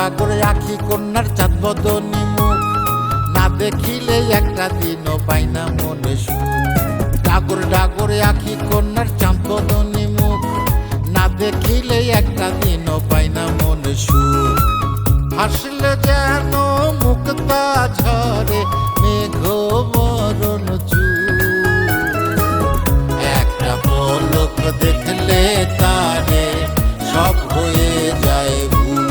ডাগর আখি কন্যার চাঁদ বদনী মুখ, না দেখিলে একটা দিনও পাই না মনে সুখ। ডাগর ডাগর আখি কন্যার চাঁদ বদনী মুখ, না দেখিলে একটা দিনও পাই না মনে সুখ। হাসলে যেন মুক্তা ঝরে মেঘ বরণ চুল, একটা পলক দেখলে তারে সব হয়ে যায় ভুল।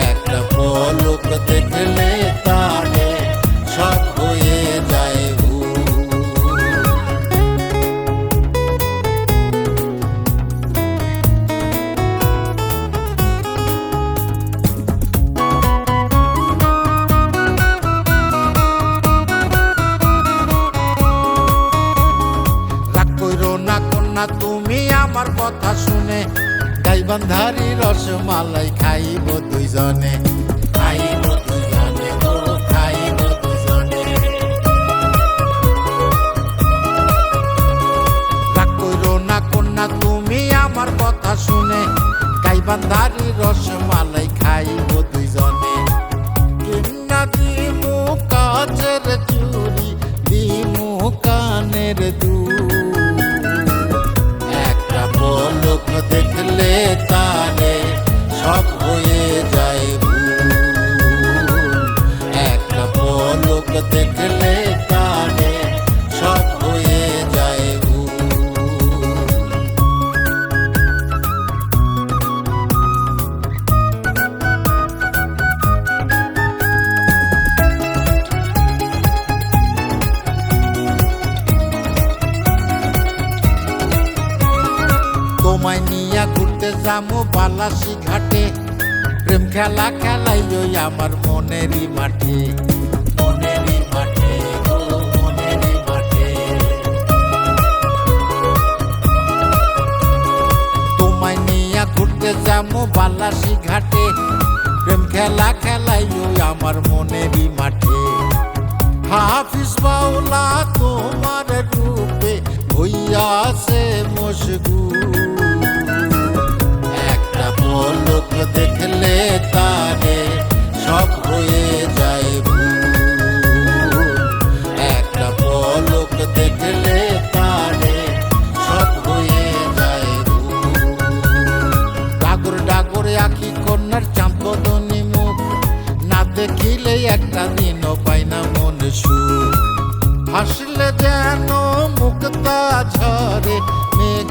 একটা পলক দেখলে তারে সব হয়ে যায় ভুল। না তুমি আমার কথা শুনে, গাইবান্ধারি রসমালাই খাইব দুইজনে, খাইব দুইজনে গো, খাইব দুইজনে। রাগ কইরো না কন্যা তুমি আমার কথা শুনে, গাইবান্ধারি রসমালাই খাইব দুইজনে। কিন্না দিমু কাচের চুরি, দিমু কানের দুল, পলক দেখলে তারে সব হয়ে যায় ভুল। একটা পলক দেখলে তারে সব হয়ে যায় ভুল। তোমায় নিয়া ঘুরতে যামু বালাসি ঘাটে, প্রেম খেলা খেলাইও আমার মনেরই মাঠে, মনেরই মাঠে গো, মনেরই মাঠে। তোমায় নিয়া ঘুরতে যামু বালাসি ঘাটে, প্রেম খেলা খেলাইও আমার মনেরই মাঠে। হাফিজ বাউলা তোমার রূপে হইয়াছে মশগুল, একটা পলক দেখলে তারে সব হয়ে যায় ভুল। একটা পলক দেখলে তারে সব হয়ে যায় ভুল। ডাগর ডাগর আখি কন্যার চাঁদ বদনী মুখ, না দেখিলে একটা দিনও পাই না মনে সুখ। হাসলে যেন মুক্তা ঝরে মেঘ